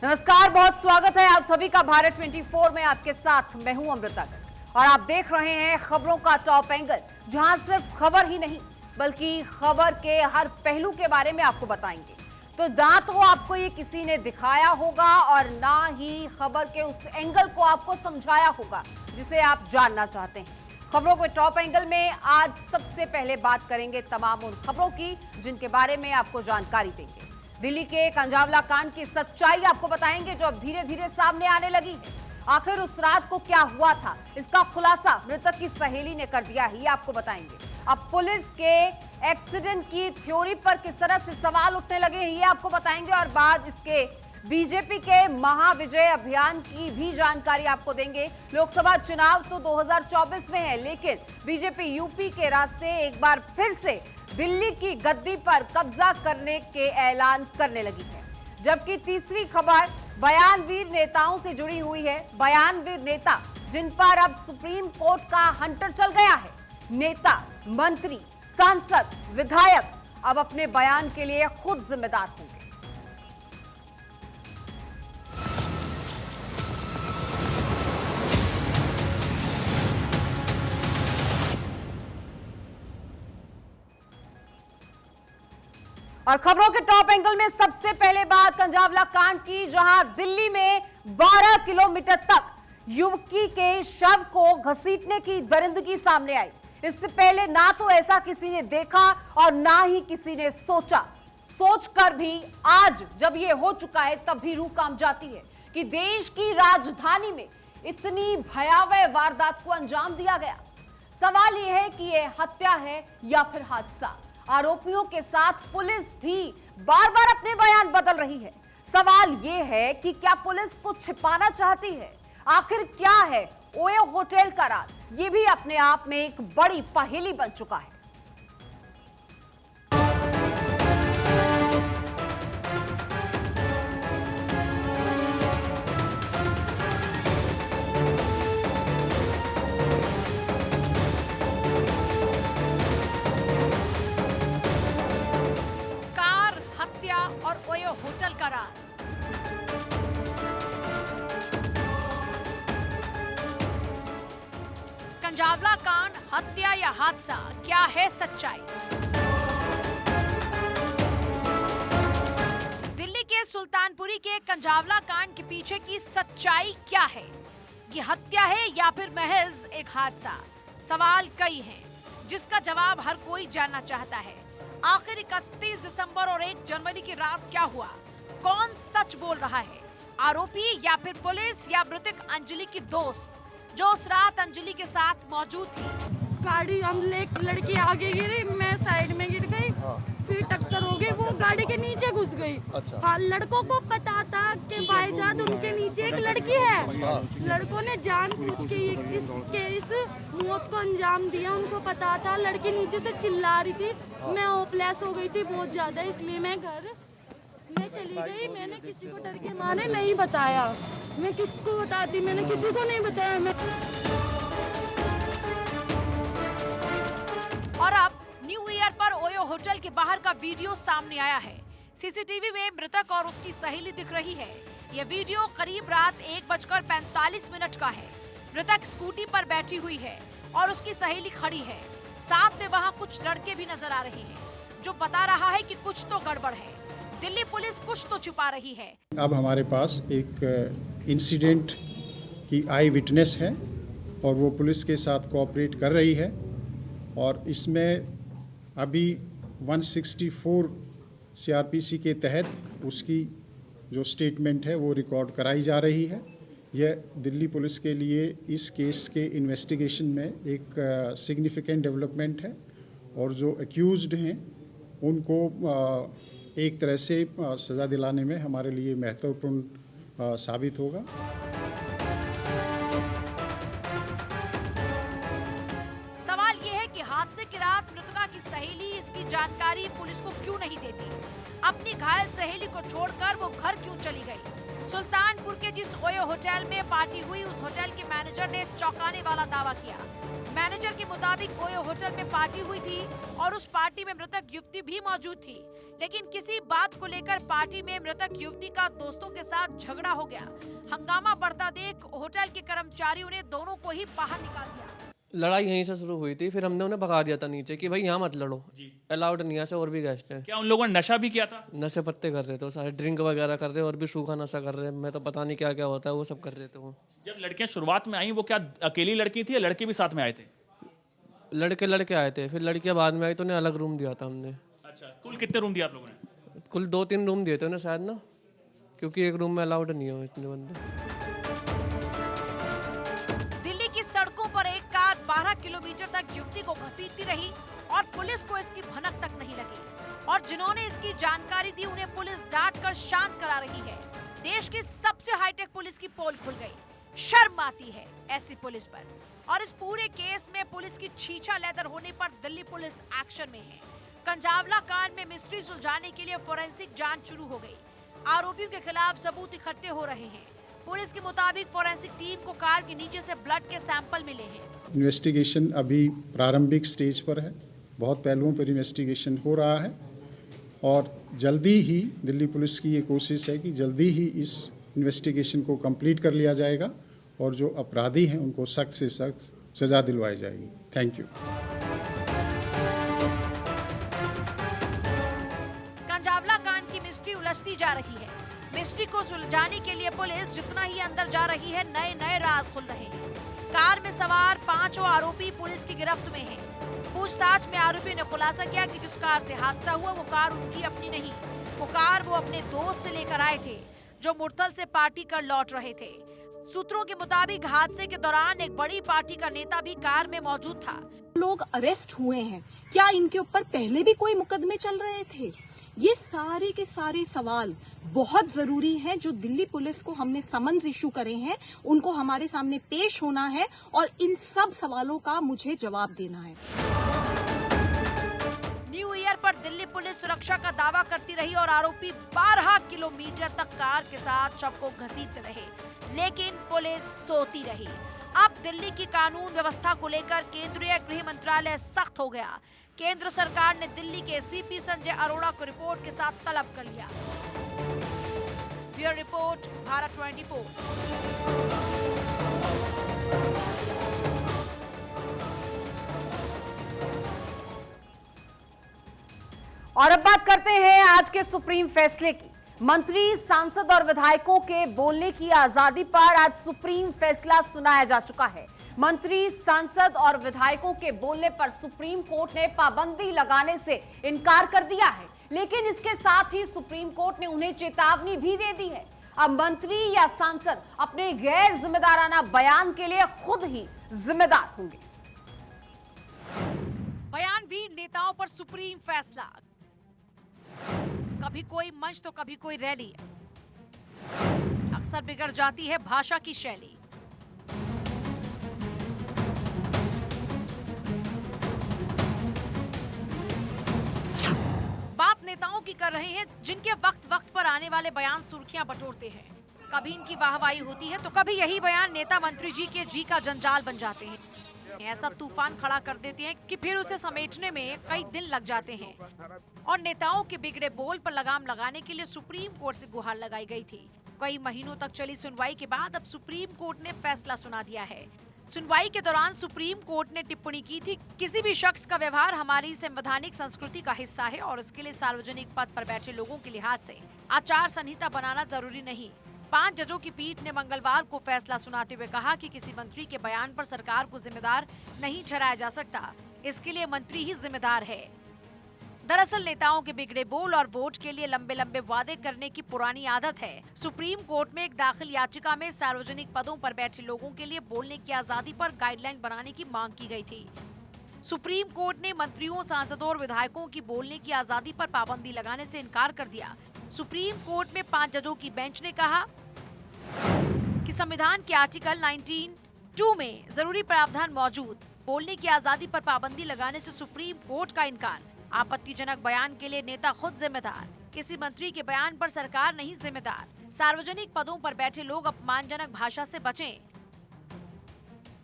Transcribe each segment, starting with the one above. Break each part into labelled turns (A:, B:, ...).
A: नमस्कार, बहुत स्वागत है आप सभी का भारत 24 में। आपके साथ मैं हूं अमृता और आप देख रहे हैं खबरों का टॉप एंगल, जहां सिर्फ खबर ही नहीं बल्कि खबर के हर पहलू के बारे में आपको बताएंगे। तो ना तो आपको ये किसी ने दिखाया होगा और ना ही खबर के उस एंगल को आपको समझाया होगा जिसे आप जानना चाहते हैं। खबरों के टॉप एंगल में आज सबसे पहले बात करेंगे तमाम उन खबरों की जिनके बारे में आपको जानकारी देंगे। दिल्ली के कंजावला कांड की सच्चाई आपको बताएंगे जो अब धीरे धीरे सामने आने लगी है। आखिर उस रात को क्या हुआ था, इसका खुलासा मृतक की सहेली ने कर दिया है, ये आपको बताएंगे। अब पुलिस के एक्सीडेंट की थ्योरी पर किस तरह से सवाल उठने लगे हैं, ये आपको बताएंगे। और बाद इसके बीजेपी के महाविजय अभियान की भी जानकारी आपको देंगे। लोकसभा चुनाव तो 2024 में है, लेकिन बीजेपी यूपी के रास्ते एक बार फिर से दिल्ली की गद्दी पर कब्जा करने के ऐलान करने लगी है। जबकि तीसरी खबर बयानवीर नेताओं से जुड़ी हुई है। बयानवीर नेता जिन पर अब सुप्रीम कोर्ट का हंटर चल गया है। नेता, मंत्री, सांसद, विधायक अब अपने बयान के लिए खुद जिम्मेदार होंगे। और खबरों के टॉप एंगल में सबसे पहले बात कंजावला कांड की, जहां दिल्ली में 12 किलोमीटर तक युवती के शव को घसीटने की दरिंदगी सामने आई। इससे पहले ना तो ऐसा किसी ने देखा और ना ही किसी ने सोचा। सोचकर भी आज जब ये हो चुका है तब भी रूह कांप जाती है कि देश की राजधानी में इतनी भयावह वारदात को अंजाम दिया गया। सवाल यह है कि यह हत्या है या फिर हादसा। आरोपियों के साथ पुलिस भी बार बार अपने बयान बदल रही है। सवाल यह है कि क्या पुलिस कुछ छिपाना चाहती है? आखिर क्या है ओयो होटल का राज? ये भी अपने आप में एक बड़ी पहेली बन चुका है।
B: और ओयो होटल का राज। कंजावला कांड हत्या या हादसा, क्या है सच्चाई? दिल्ली के सुल्तानपुरी के कंजावला कांड के पीछे की सच्चाई क्या है? ये हत्या है या फिर महज एक हादसा? सवाल कई हैं, जिसका जवाब हर कोई जानना चाहता है। आखिर 31 दिसंबर और 1 जनवरी की रात क्या हुआ? कौन सच बोल रहा है, आरोपी या फिर पुलिस या मृतक अंजलि की दोस्त जो उस रात अंजलि के साथ मौजूद थी?
C: गाड़ी हम लड़की आगे गिरी, मैं साइड में गिर गई। फिर टक्कर हो गई, वो गाड़ी के नीचे घुस गई।
D: अच्छा।
C: हाँ, लड़कों को पता था कि भाईजान उनके नीचे एक लड़की है। लड़कों ने जानबूझ के इस मौत को अंजाम दिया। उनको पता था, लड़की नीचे से चिल्ला रही थी। मैं होपलेस हो गई थी बहुत ज्यादा, इसलिए मैं घर में चली गई। मैंने किसी को डर के मारे नहीं बताया। मैं किसको बताती, मैंने किसी को नहीं बताया।
B: और अब न्यू ईयर पर ओयो होटल के बाहर का वीडियो सामने आया है। सीसीटीवी में मृतक और उसकी सहेली दिख रही है। यह वीडियो करीब रात 1:45 का है। मृतक स्कूटी पर बैठी हुई है और उसकी सहेली खड़ी है। साथ में वहाँ कुछ लड़के भी नजर आ रहे हैं, जो बता रहा है कि कुछ तो गड़बड़ है। दिल्ली पुलिस कुछ तो छुपा रही है।
D: अब हमारे पास एक इंसिडेंट की आई विटनेस है और वो पुलिस के साथ कोऑपरेट कर रही है। और इसमें अभी 164 सीआरपीसी के तहत उसकी जो स्टेटमेंट है वो रिकॉर्ड कराई जा रही है। यह दिल्ली पुलिस के लिए इस केस के इन्वेस्टिगेशन में एक सिग्निफिकेंट डेवलपमेंट है और जो एक्यूज्ड हैं उनको एक तरह से सज़ा दिलाने में हमारे लिए महत्वपूर्ण साबित होगा।
B: सवाल यह है कि हादसे की रात मृतका की सहेली इसकी जानकारी पुलिस को क्यों नहीं देती? अपनी घायल सहेली को छोड़कर वो घर क्यों चली गई? सुल्तानपुर के जिस ओयो होटल में पार्टी हुई, उस होटल के मैनेजर ने चौंकाने वाला दावा किया। मैनेजर के मुताबिक ओयो होटल में पार्टी हुई थी और उस पार्टी में मृतक युवती भी मौजूद थी, लेकिन किसी बात को लेकर पार्टी में मृतक युवती का दोस्तों के साथ झगड़ा हो गया। हंगामा बढ़ता देख होटल के कर्मचारियों ने दोनों को ही बाहर निकाल दिया।
E: लड़ाई यहीं से शुरू हुई थी, फिर हमने उन्हें भगा दिया था नीचे कि भाई यहाँ मत लड़ो, अलाउड नहीं है से, और भी गेस्ट हैं।
F: क्या उन लोगों ने नशा भी किया था?
E: नशे पत्ते कर रहे थे सारे, ड्रिंक वगैरह कर रहे और भी सूखा नशा कर रहे, मैं तो पता नहीं क्या क्या होता है वो सब कर रहे थे वो।
F: जब लड़कियां शुरुआत में आई वो क्या अकेली लड़की थी या लड़के भी साथ में आए थे?
E: लड़के आए थे, फिर लड़कियां बाद में आई तो उन्हें अलग रूम दिया था हमने।
F: अच्छा, कुल कितने रूम दिए आप लोगों ने?
E: कुल 2-3 रूम दिए थे उन्हें शायद ना, क्योंकि एक रूम में अलाउड नहीं हो इतने बंदे।
B: दिल्ली की सड़कों पर एक कार 12 किलोमीटर तक युवती को घसीटती रही और पुलिस को इसकी भनक तक नहीं लगी, और जिन्होंने इसकी जानकारी दी उन्हें पुलिस डांट कर शांत करा रही है। देश की सबसे हाईटेक पुलिस की पोल खुल गई। शर्म आती है ऐसी पुलिस पर। और इस पूरे केस में पुलिस की छीछा लेदर होने पर दिल्ली पुलिस एक्शन में है। कंजावला कांड में मिस्ट्री सुलझाने के लिए फोरेंसिक जांच शुरू हो गई। आरोपियों के खिलाफ सबूत इकट्ठे हो रहे हैं। पुलिस के मुताबिक फोरेंसिक टीम को कार के नीचे से ब्लड के सैंपल मिले हैं।
D: इन्वेस्टिगेशन अभी प्रारंभिक स्टेज पर है, बहुत पहलुओं पर इन्वेस्टिगेशन हो रहा है और जल्दी ही दिल्ली पुलिस की ये कोशिश है कि जल्दी ही इस इन्वेस्टिगेशन को कंप्लीट कर लिया जाएगा और जो अपराधी हैं उनको सख्त से सख्त सजा दिलवाई जाएगी। Thank you.
B: कंजावला कांड की मिस्ट्री उलझती जा रही है। मिस्ट्री को सुलझाने के लिए पुलिस जितना ही अंदर जा रही है, नए नए राज खुल रहे हैं। कार में सवार 5 आरोपी पुलिस की गिरफ्त में हैं। पूछताछ में आरोपी ने खुलासा किया कि जिस कार से हादसा हुआ वो कार उनकी अपनी नहीं, वो कार वो अपने दोस्त से लेकर आए थे जो मुरथल से पार्टी कर लौट रहे थे। सूत्रों के मुताबिक हादसे के दौरान एक बड़ी पार्टी का नेता भी कार में मौजूद था।
G: लोग अरेस्ट हुए हैं, क्या इनके ऊपर पहले भी कोई मुकदमे चल रहे थे? ये सारे के सारे सवाल बहुत जरूरी हैं जो दिल्ली पुलिस को हमने समन्स इशू करे हैं, उनको हमारे सामने पेश होना है और इन सब सवालों का मुझे जवाब देना है।
B: न्यू ईयर पर दिल्ली पुलिस सुरक्षा का दावा करती रही और आरोपी 12 किलोमीटर तक कार के साथ शव को घसीटते रहे, लेकिन पुलिस सोती रही। अब दिल्ली की कानून व्यवस्था को लेकर केंद्रीय गृह मंत्रालय सख्त हो गया। केंद्र सरकार ने दिल्ली के सीपी संजय अरोड़ा को रिपोर्ट के साथ तलब कर लिया। Bureau report, Bharat 24।
A: और अब बात करते हैं आज के सुप्रीम फैसले की। मंत्री, सांसद और विधायकों के बोलने की आजादी पर आज सुप्रीम फैसला सुनाया जा चुका है। मंत्री, सांसद और विधायकों के बोलने पर सुप्रीम कोर्ट ने पाबंदी लगाने से इनकार कर दिया है, लेकिन इसके साथ ही सुप्रीम कोर्ट ने उन्हें चेतावनी भी दे दी है। अब मंत्री या सांसद अपने गैर जिम्मेदाराना बयान के लिए खुद ही जिम्मेदार होंगे।
B: बयानवीर नेताओं पर सुप्रीम फैसला। कभी कोई मंच तो कभी कोई रैली। अक्सर बिगड़ जाती है भाषा की शैली। बात नेताओं की कर रहे हैं जिनके वक्त वक्त पर आने वाले बयान सुर्खियां बटोरते हैं। कभी इनकी वाहवाही होती है तो कभी यही बयान नेता मंत्री जी के जी का जंजाल बन जाते हैं। ऐसा तूफान खड़ा कर देते हैं कि फिर उसे समेटने में कई दिन लग जाते हैं। और नेताओं के बिगड़े बोल पर लगाम लगाने के लिए सुप्रीम कोर्ट से गुहार लगाई गई थी। कई महीनों तक चली सुनवाई के बाद अब सुप्रीम कोर्ट ने फैसला सुना दिया है। सुनवाई के दौरान सुप्रीम कोर्ट ने टिप्पणी की थी, किसी भी शख्स का व्यवहार हमारी संवैधानिक संस्कृति का हिस्सा है और इसके लिए सार्वजनिक पद पर बैठे लोगों के लिहाज से आचार संहिता बनाना जरूरी नहीं। 5 जजों की पीठ ने मंगलवार को फैसला सुनाते हुए कहा कि किसी मंत्री के बयान पर सरकार को जिम्मेदार नहीं ठहराया जा सकता, इसके लिए मंत्री ही जिम्मेदार है। दरअसल नेताओं के बिगड़े बोल और वोट के लिए लंबे लंबे वादे करने की पुरानी आदत है। सुप्रीम कोर्ट में एक दाखिल याचिका में सार्वजनिक पदों पर बैठे लोगों के लिए बोलने की आजादी पर गाइडलाइन बनाने की मांग की गई थी। सुप्रीम कोर्ट ने मंत्रियों, सांसदों और विधायकों की बोलने की आजादी पर पाबंदी लगाने से इनकार कर दिया। सुप्रीम कोर्ट में 5 जजों की बेंच ने कहा कि संविधान के आर्टिकल 19(2) में जरूरी प्रावधान मौजूद, बोलने की आजादी पर पाबंदी लगाने से सुप्रीम कोर्ट का इनकार। आपत्तिजनक बयान के लिए नेता खुद जिम्मेदार, किसी मंत्री के बयान पर सरकार नहीं जिम्मेदार। सार्वजनिक पदों पर बैठे लोग अपमानजनक भाषा से बचें।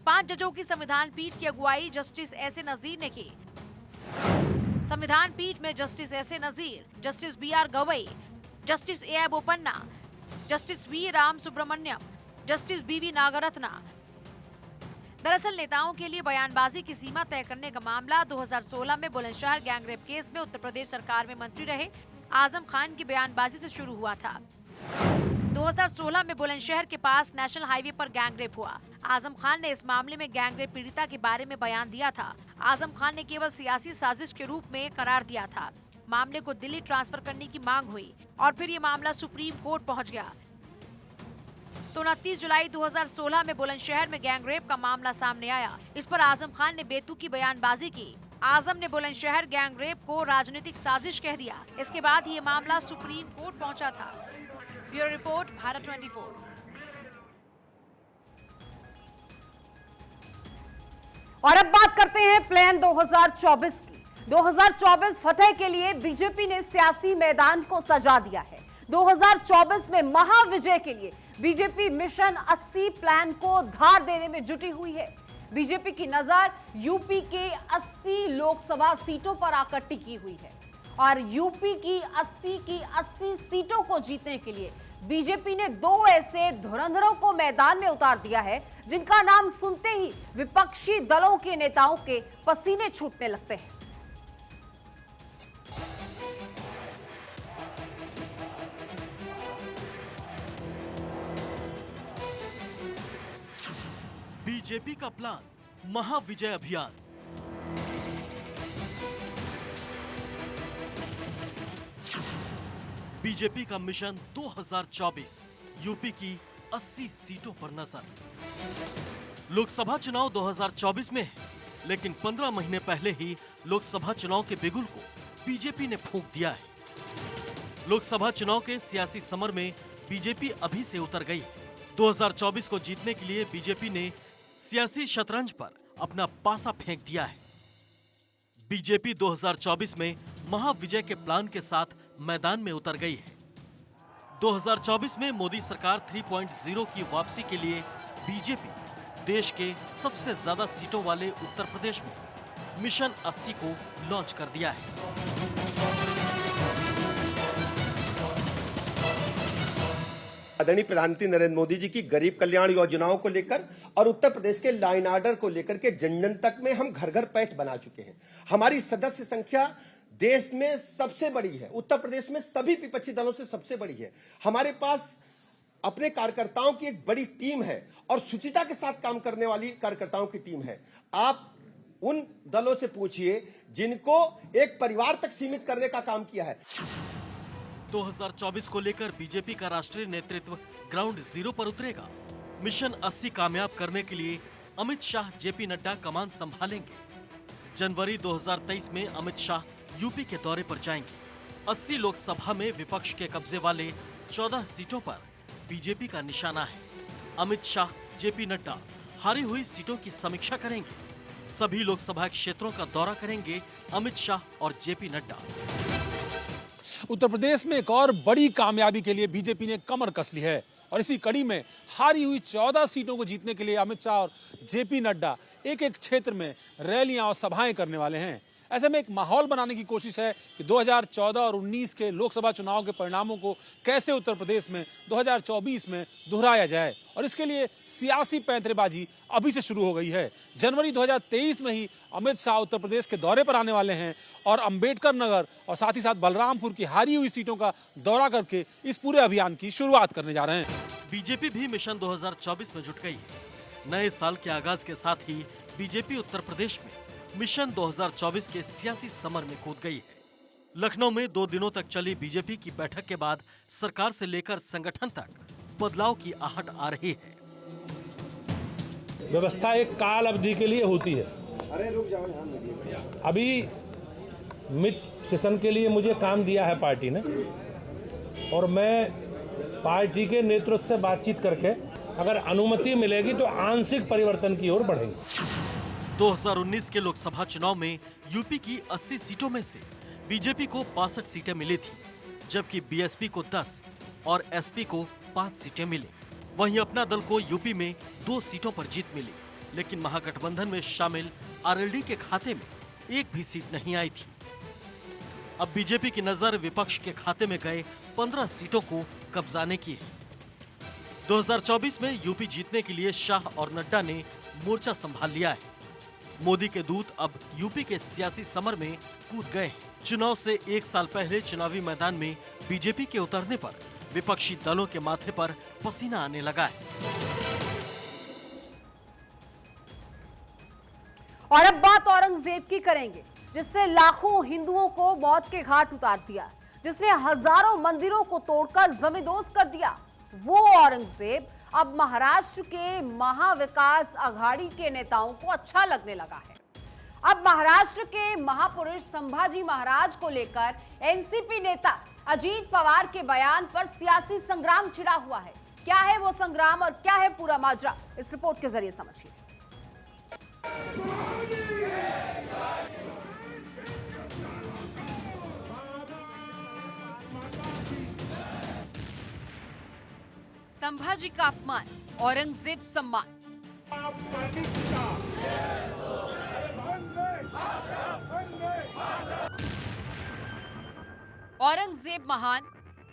B: 5 जजों की संविधान पीठ की अगुवाई जस्टिस एस ए नजीर ने की। संविधान पीठ में justice S A Nazeer, justice B R Gavai, justice A A Bopanna, justice V Ram Subramaniam, justice B V Nagarathna. दरअसल नेताओं के लिए बयानबाजी की सीमा तय करने का मामला 2016 में बुलंदशहर गैंगरेप केस में उत्तर प्रदेश सरकार में मंत्री रहे आजम खान की बयानबाजी से शुरू हुआ था। 2016 में बुलंदशहर के पास नेशनल हाईवे पर गैंगरेप हुआ। आजम खान ने इस मामले में गैंगरेप पीड़िता के बारे में बयान दिया था। आजम खान ने केवल सियासी साजिश के रूप में करार दिया था। मामले को दिल्ली ट्रांसफर करने की मांग हुई और फिर ये मामला सुप्रीम कोर्ट पहुंच गया। तो 29 जुलाई 2016 में बुलंदशहर में गैंगरेप का मामला सामने आया। इस पर आजम खान ने बेतुकी बयानबाजी की। आजम ने बुलंदशहर गैंगरेप को राजनीतिक साजिश कह दिया। इसके बाद ये मामला सुप्रीम कोर्ट पहुंचा था। Bureau report, Bharat 24।
A: और अब बात करते हैं प्लान 2024 की। 2024 फतेह के लिए बीजेपी ने सियासी मैदान को सजा दिया है। 2024 में महाविजय के लिए बीजेपी मिशन 80 प्लान को धार देने में जुटी हुई है। बीजेपी की नजर यूपी के 80 लोकसभा सीटों पर आकर टिकी हुई है और यूपी की 80 सीटों को जीतने के लिए बीजेपी ने 2 ऐसे धुरंधरों को मैदान में उतार दिया है जिनका नाम सुनते ही विपक्षी दलों के नेताओं के पसीने छूटने लगते हैं।
H: बीजेपी का प्लान महाविजय अभियान। बीजेपी का मिशन 2024, यूपी की 80 सीटों पर नजर। लोकसभा चुनाव 2024 में है, लेकिन 15 महीने पहले ही लोकसभा चुनाव के बिगुल को बीजेपी ने फूंक दिया है। लोकसभा चुनाव के सियासी समर में बीजेपी अभी से उतर गई है। 2024 को जीतने के लिए बीजेपी ने सियासी शतरंज पर अपना पासा फेंक दिया है। बीजेपी 2024 में महाविजय के प्लान के साथ मैदान में उतर गई है। 2024 में मोदी सरकार 3.0 की वापसी के लिए बीजेपी देश के सबसे ज्यादा सीटों वाले उत्तर प्रदेश में मिशन 80 को लॉन्च कर दिया है।
I: आदरणीय प्रधानमंत्री नरेंद्र मोदी जी की गरीब कल्याण योजनाओं को लेकर और उत्तर प्रदेश के लॉ एंड ऑर्डर को लेकर के जन जन तक में हम घर घर पैठ बना चुके हैं। हमारी सदस्य संख्या देश में सबसे बड़ी है, उत्तर प्रदेश में सभी विपक्षी दलों से सबसे बड़ी है। हमारे पास अपने कार्यकर्ताओं की एक बड़ी टीम है और शुचिता के साथ काम करने वाली कार्यकर्ताओं की टीम है। आप उन दलों से पूछिए जिनको एक परिवार तक सीमित करने का काम किया है।
H: 2024 को लेकर बीजेपी का राष्ट्रीय नेतृत्व ग्राउंड जीरो पर उतरेगा। मिशन 80 कामयाब करने के लिए अमित शाह, जेपी नड्डा कमान संभालेंगे। जनवरी 2023 में अमित शाह यूपी के दौरे पर जाएंगे। 80 लोकसभा में विपक्ष के कब्जे वाले 14 सीटों पर बीजेपी का निशाना है। अमित शाह, जेपी नड्डा हारी हुई सीटों की समीक्षा करेंगे। सभी लोकसभा क्षेत्रों का दौरा करेंगे अमित शाह और जेपी नड्डा।
J: उत्तर प्रदेश में एक और बड़ी कामयाबी के लिए बीजेपी ने कमर कस ली है और इसी कड़ी में हारी हुई 14 सीटों को जीतने के लिए अमित शाह और जेपी नड्डा एक एक क्षेत्र में रैलियां और सभाएं करने वाले हैं। ऐसे में एक माहौल बनाने की कोशिश है कि 2014 और 19 के लोकसभा चुनाव के परिणामों को कैसे उत्तर प्रदेश में 2024 में दोहराया जाए और इसके लिए सियासी पैंतरेबाजी अभी से शुरू हो गई है। जनवरी 2023 में ही अमित शाह उत्तर प्रदेश के दौरे पर आने वाले हैं और अंबेडकर नगर और साथ ही साथ बलरामपुर की हारी हुई सीटों का दौरा करके इस पूरे अभियान की शुरुआत करने जा रहे हैं।
H: बीजेपी भी मिशन 2024 में जुट गई है। नए साल के आगाज के साथ ही बीजेपी उत्तर प्रदेश में मिशन 2024 के सियासी समर में कूद गई है। लखनऊ में 2 दिनों तक चली बीजेपी की बैठक के बाद सरकार से लेकर संगठन तक बदलाव की आहट आ रही है।
K: व्यवस्था एक काल अवधि के लिए होती है। अभी मिड सेशन के लिए मुझे काम दिया है पार्टी ने और मैं पार्टी के नेतृत्व से बातचीत करके अगर अनुमति मिलेगी तो आंशिक परिवर्तन की ओर बढ़ेंगे।
H: 2019 के लोकसभा चुनाव में यूपी की 80 सीटों में से बीजेपी को 62 सीटें मिली थी, जबकि बीएसपी को 10 और एसपी को 5 सीटें मिली। वहीं अपना दल को यूपी में 2 सीटों पर जीत मिली, लेकिन महागठबंधन में शामिल आरएलडी के खाते में एक भी सीट नहीं आई थी। अब बीजेपी की नजर विपक्ष के खाते में गए 15 सीटों को कब्जाने की है। 2024 में यूपी जीतने के लिए शाह और नड्डा ने मोर्चा संभाल लिया है। मोदी के दूत अब यूपी के सियासी समर में कूद गए हैं। चुनाव से एक साल पहले चुनावी मैदान में बीजेपी के उतरने पर विपक्षी दलों के माथे पर पसीना आने लगा है।
A: और अब बात औरंगजेब की करेंगे, जिसने लाखों हिंदुओं को मौत के घाट उतार दिया, जिसने हजारों मंदिरों को तोड़कर जमींदोज कर दिया। वो औरंगजेब अब महाराष्ट्र के महाविकास अघाड़ी के नेताओं को अच्छा लगने लगा है। अब महाराष्ट्र के महापुरुष संभाजी महाराज को लेकर एनसीपी नेता अजीत पवार के बयान पर सियासी संग्राम छिड़ा हुआ है। क्या है वो संग्राम और क्या है पूरा माजरा, इस रिपोर्ट के जरिए समझिए। संभाजी का अपमान, औरंगजेब सम्मान। औरंगजेब महान,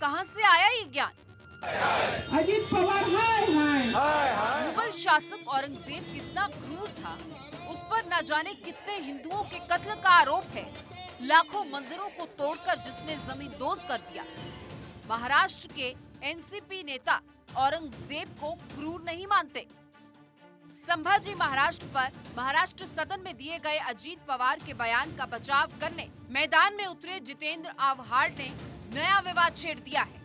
A: कहां से आया ये ज्ञान?
L: अजीत पवार हाय।
A: मुगल शासक औरंगजेब कितना क्रूर था, उस पर न जाने कितने हिंदुओं के कत्ल का आरोप है। लाखों मंदिरों को तोड़कर जिसने जमींदोज कर दिया। महाराष्ट्र के एनसीपी नेता औरंगजेब को क्रूर नहीं मानते। संभाजी महाराष्ट्र पर महाराष्ट्र सदन में दिए गए अजीत पवार के बयान का बचाव करने मैदान में उतरे जितेंद्र आव्हाड ने नया विवाद छेड़ दिया है।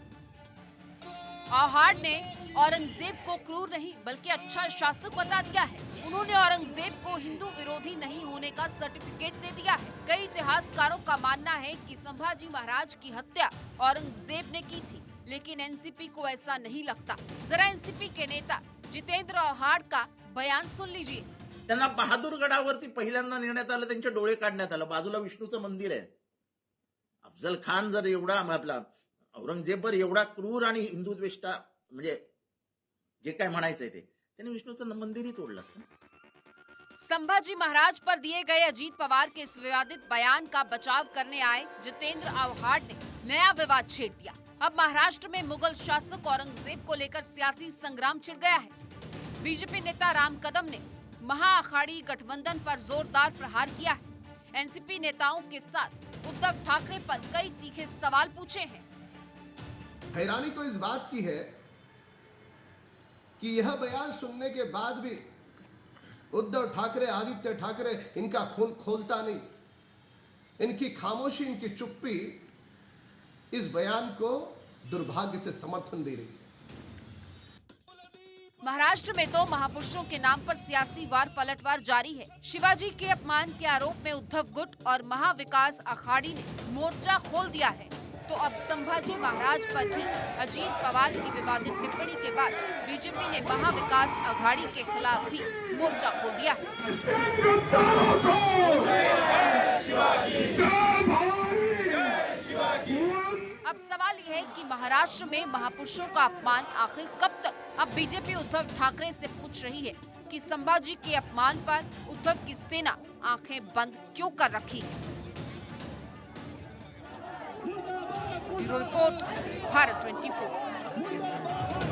A: आव्हाड ने औरंगजेब को क्रूर नहीं बल्कि अच्छा शासक बता दिया है। उन्होंने औरंगजेब को हिंदू विरोधी नहीं होने का सर्टिफिकेट दे दिया है। कई इतिहासकारों का मानना है कि संभाजी महाराज की हत्या औरंगजेब ने की थी, लेकिन एनसीपी को ऐसा नहीं लगता। जरा एनसीपी के नेता जितेंद्र आव्हाड का बयान सुन लीजिए।
M: त्यांना बहादूरगडावरती पहिल्यांदा नेण्यात आलं, त्यांचे डोळे काढण्यात आलं। बाजूला विष्णूचं मंदिर आहे। अफजल खान जर एवढा आपला औरंगजेबवर एवढा क्रूर आणि हिंदुद्वेष्टा म्हणजे जे काय म्हणायचंय ते, त्यांनी विष्णूचं मंदिरही तोडलं।
A: संभाजी महाराज पर दिए गए अजीत पवार के इस विवादित बयान का बचाव करने आए जितेंद्र आव्हाड ने नया विवाद छेड़ दिया। अब महाराष्ट्र में मुगल शासक औरंगजेब को लेकर सियासी संग्राम छिड़ गया है। बीजेपी नेता राम कदम ने महाअखाड़ी गठबंधन पर जोरदार प्रहार किया है। एनसीपी नेताओं के साथ उद्धव ठाकरे पर कई तीखे सवाल पूछे हैं।
N: हैरानी तो इस बात की है कि यह बयान सुनने के बाद भी उद्धव ठाकरे, आदित्य ठाकरे इनका खून खोलता नहीं। इनकी खामोशी, इनकी चुप्पी इस बयान को दुर्भाग्य से समर्थन दे रही है।
A: महाराष्ट्र में तो महापुरुषों के नाम पर सियासी वार पलटवार जारी है। शिवाजी के अपमान के आरोप में उद्धव गुट और महाविकास अखाड़ी ने मोर्चा खोल दिया है। तो अब संभाजी महाराज पर भी अजीत पवार की विवादित टिप्पणी के बाद बीजेपी ने महाविकास अघाड़ी के खिलाफ भी मोर्चा खोल दिया है। अब सवाल यह है कि महाराष्ट्र में महापुरुषों का अपमान आखिर कब तक? अब बीजेपी उद्धव ठाकरे से पूछ रही है कि संभाजी के अपमान पर उद्धव की सेना आंखें बंद क्यों कर रखी है। Bureau report, Bharat 24।